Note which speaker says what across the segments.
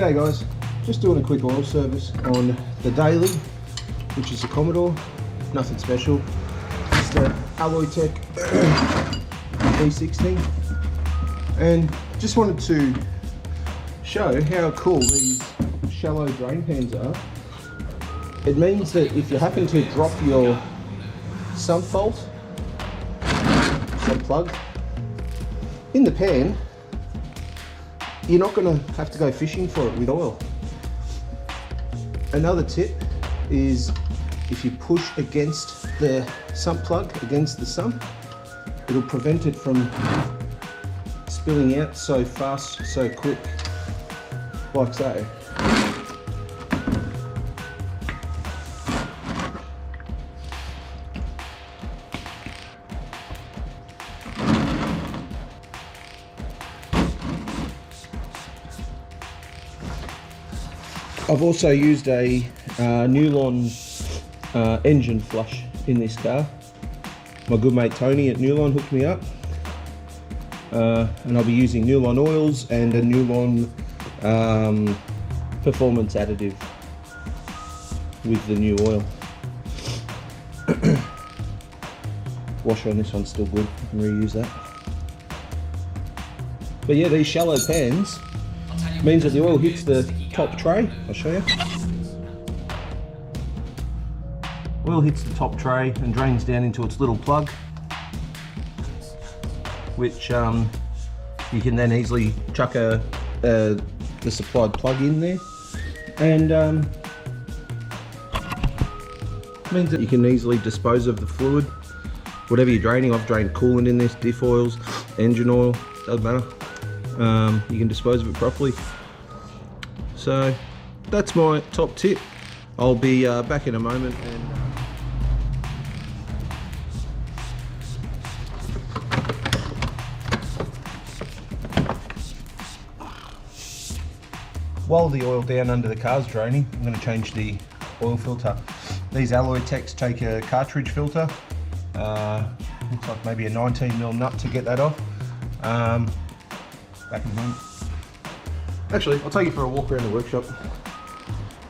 Speaker 1: G'day guys, just doing a quick oil service on the daily, which is the Commodore. Nothing special, just the Alloytech V60, and just wanted to show how cool these shallow drain pans are. It means that if you happen to drop your sump plug in the pan, you're not going to have to go fishing for it with oil. Another tip is if you push against the sump plug, against the sump, it'll prevent it from spilling out so fast, so quick, like so. I've also used a Newlon engine flush in this car. My good mate Tony at Newlon hooked me up, and I'll be using Newlon oils and a Newlon performance additive with the new oil. Washer on this one's still good, I can reuse that. But yeah, these shallow pans means that the oil hits the top tray. I'll show you. Oil hits the top tray and drains down into its little plug, which you can then easily chuck the supplied plug in there, and means that you can easily dispose of the fluid, whatever you're draining. I've drained coolant in this, diff oils, engine oil, doesn't matter. You can dispose of it properly. So that's my top tip. I'll be back in a moment. And while the oil down under the car's draining, I'm going to change the oil filter. These Alloytechs take a cartridge filter. Looks like maybe a 19mm nut to get that off. Back in a moment. Actually, I'll take you for a walk around the workshop.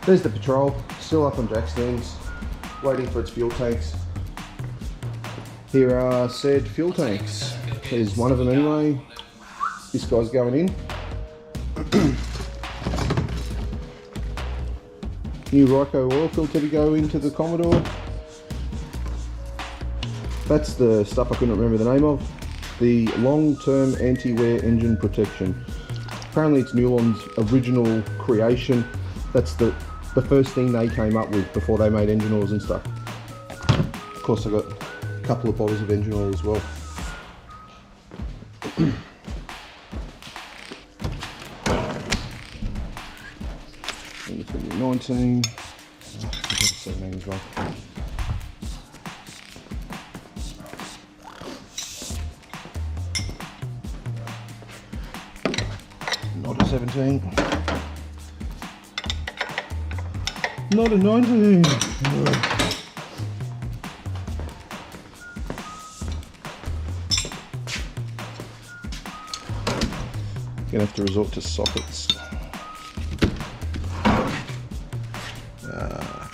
Speaker 1: There's the Patrol, still up on jack stands, waiting for its fuel tanks. Here are said fuel tanks. There's one of them anyway. This guy's going in. New Ryco oil filter to go into the Commodore. That's the stuff I couldn't remember the name of. The long-term anti-wear engine protection. Apparently it's Newlon's original creation. That's the first thing they came up with before they made engine oils and stuff. Of course I got a couple of bottles of engine oil as well. 19. Not a 17. Not a 19. Gonna have to resort to sockets.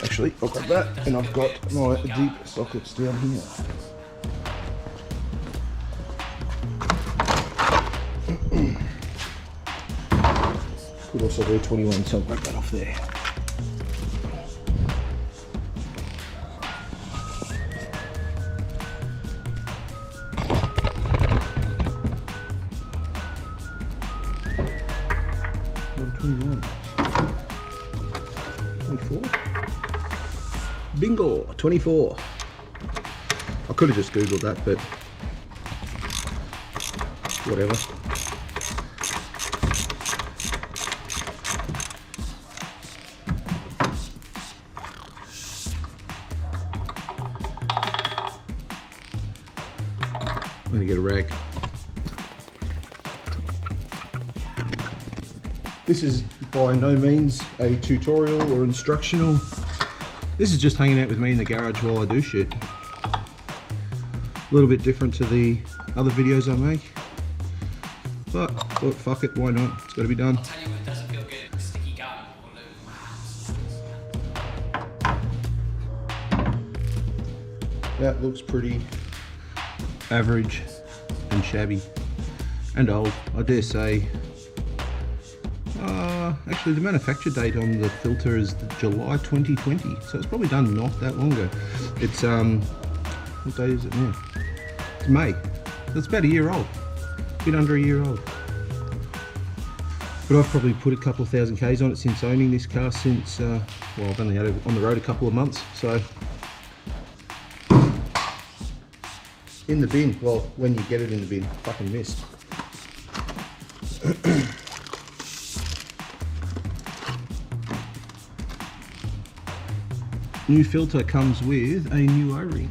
Speaker 1: Actually, I've got that, and I've got my deep sockets down here. Could also do 21, so I'll break that off there. What, 21? 24? Bingo! 24. I could have just googled that, but whatever. I'm gonna get a rag. This is by no means a tutorial or instructional. This is just hanging out with me in the garage while I do shit. A little bit different to the other videos I make. But thought, fuck it, why not? It's got to be done. That looks pretty average and shabby and old, I dare say. Actually the manufacture date on the filter is July 2020, so it's probably done not that long ago. It's what day is it now? It's May, so it's about a year old, a bit under a year old. But I've probably put a couple of thousand Ks on it since owning this car, since well, I've only had it on the road a couple of months, so in the bin. Well, when you get it in the bin, fucking missed. New filter comes with a new O-ring.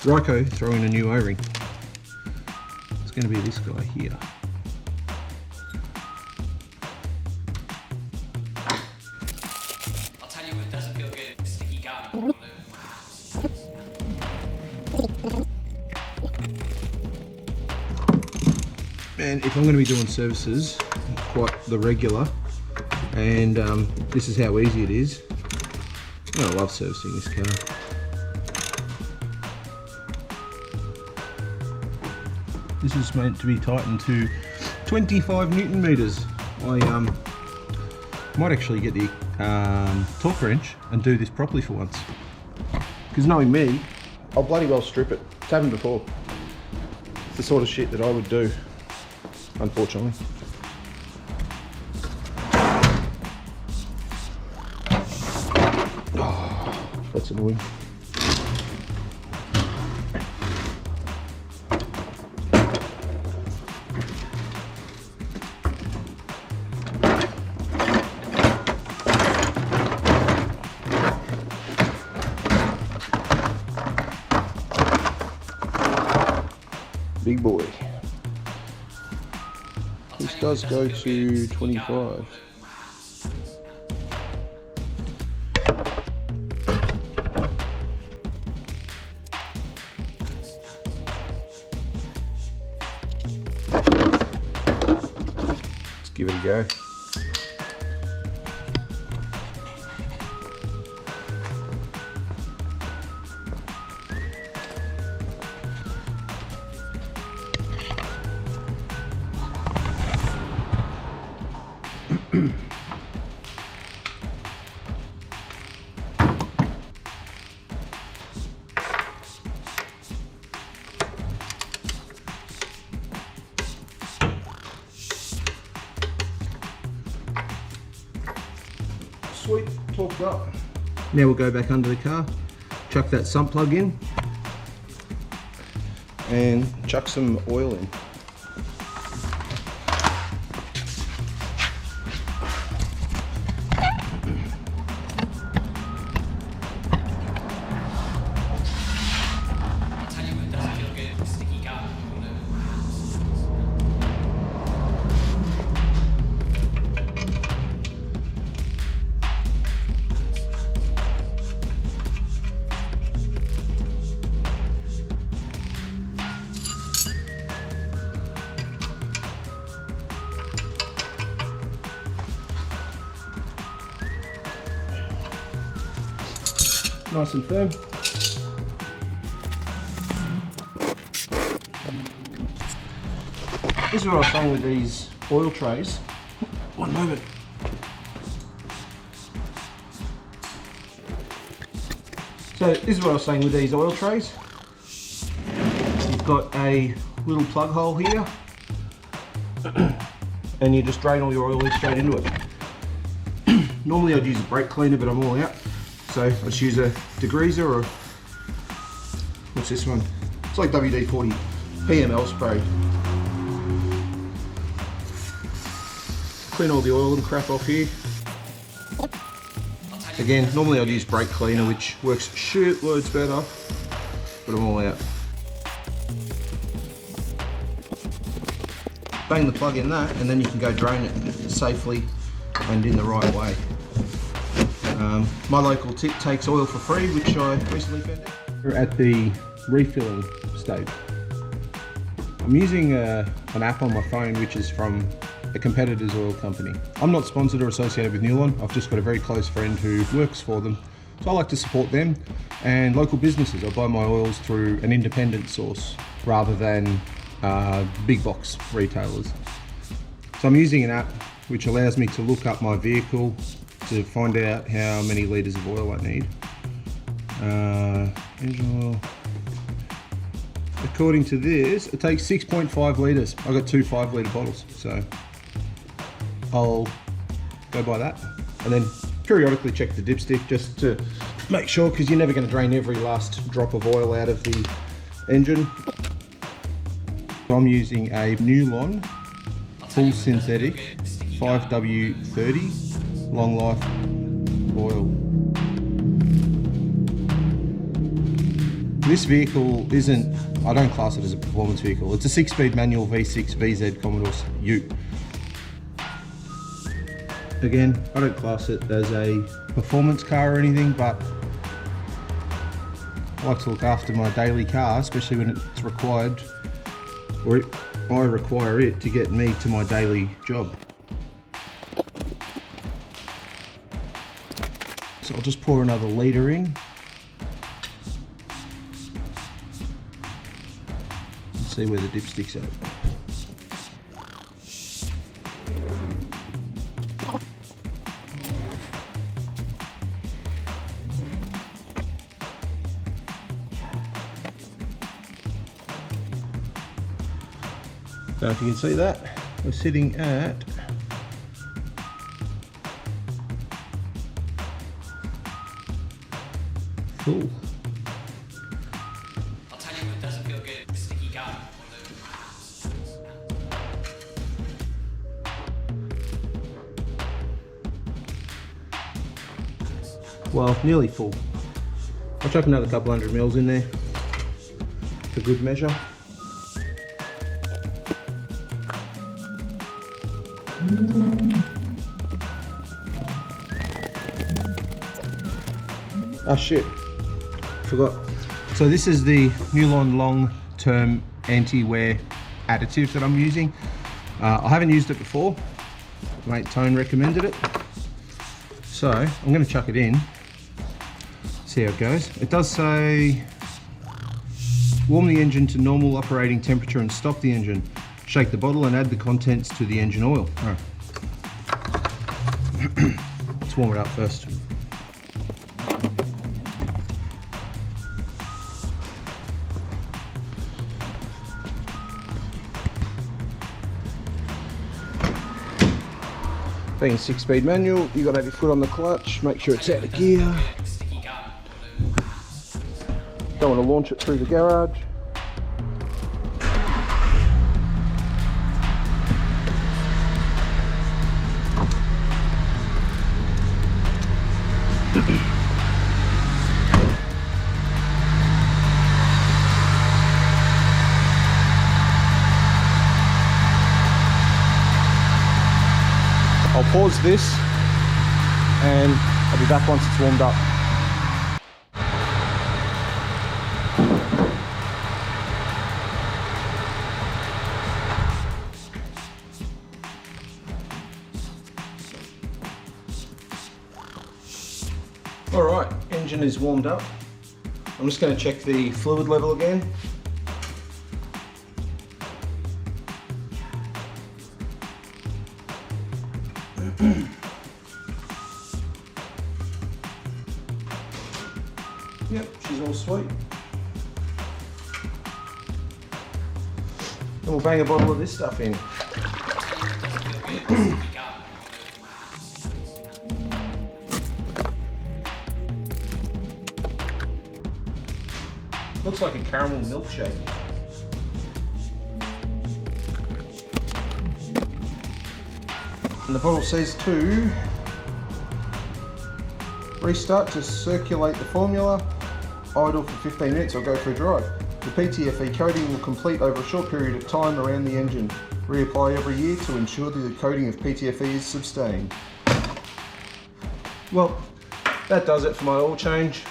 Speaker 1: Ryko throwing a new O-ring. It's going to be this guy here.
Speaker 2: I'll tell you what doesn't feel good, sticky gum.
Speaker 1: And if I'm going to be doing services quite the regular, and this is how easy it is, I love servicing this car. This is meant to be tightened to 25 Newton meters. I might actually get the torque wrench and do this properly for once. Because knowing me, I'll bloody well strip it. It's happened before. It's the sort of shit that I would do, unfortunately. Oh, that's annoying. Big boy. This does go to 25. Let's give it a go. Sweet, torqued up. Now we'll go back under the car, chuck that sump plug in, and chuck some oil in. Nice and firm. This is what I was saying with these oil trays. One moment. So this is what I was saying with these oil trays. You've got a little plug hole here, and you just drain all your oil straight into it. Normally I'd use a brake cleaner, but I'm all out. So I just use a degreaser, or what's this one? It's like WD-40 PML spray. Clean all the oil and crap off here. Again, normally I'd use brake cleaner, which works shitloads better, but I'm all out. Bang the plug in that, and then you can go drain it safely and in the right way. My local tip takes oil for free, which I recently found out. We're at the refilling stage. I'm using an app on my phone, which is from a competitor's oil company. I'm not sponsored or associated with Newlon. I've just got a very close friend who works for them. So I like to support them and local businesses. I buy my oils through an independent source rather than big box retailers. So I'm using an app which allows me to look up my vehicle to find out how many litres of oil I need. Engine oil. According to this, it takes 6.5 litres. I've got two 5 litre bottles, so I'll go by that. And then periodically check the dipstick just to make sure, because you're never going to drain every last drop of oil out of the engine. I'm using a Newlon full synthetic 5W30 long life oil. This vehicle isn't, I don't class it as a performance vehicle. It's a 6-speed manual V6 VZ Commodore Ute. Again, I don't class it as a performance car or anything, but I like to look after my daily car, especially when it's required, or I require it to get me to my daily job. So I'll just pour another litre in. And see where the dipstick's at. Don't know if you can see that. We're sitting at full.
Speaker 2: I'll tell you what doesn't feel good, sticky gum.
Speaker 1: Well, nearly full. I'll chuck another couple 100 mils in there for good measure. Ah shit, forgot. So this is the Newlon long-term anti-wear additive that I'm using. I haven't used it before. Mate Tone recommended it. So I'm going to chuck it in, see how it goes. It does say, warm the engine to normal operating temperature and stop the engine. Shake the bottle and add the contents to the engine oil. Oh. Let's warm it up first. Being a 6-speed manual, you've got to have your foot on the clutch, make sure it's out of gear. Don't want to launch it through the garage. I'll pause this and I'll be back once it's warmed up. Alright, engine is warmed up. I'm just going to check the fluid level again. Yep, she's all sweet. And we'll bang a bottle of this stuff in. Looks like a caramel milkshake. And the bottle says to restart to circulate the formula, idle for 15 minutes or go for a drive. The PTFE coating will complete over a short period of time around the engine. Reapply every year to ensure that the coating of PTFE is sustained. Well, that does it for my oil change.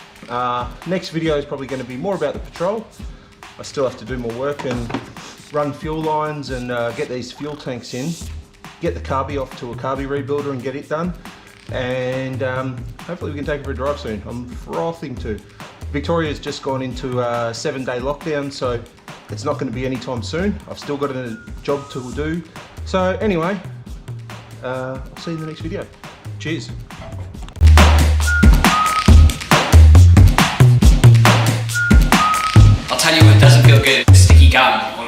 Speaker 1: Next video is probably going to be more about the patrol. I still have to do more work and run fuel lines and get these fuel tanks in. get the carby off to a carby rebuilder and get it done. And hopefully we can take it for a drive soon. I'm frothing to. Victoria's just gone into a 7-day lockdown, so it's not going to be anytime soon. I've still got a job to do. So anyway, I'll see you in the next video. Cheers.
Speaker 2: I'll tell you what doesn't feel good, sticky gum.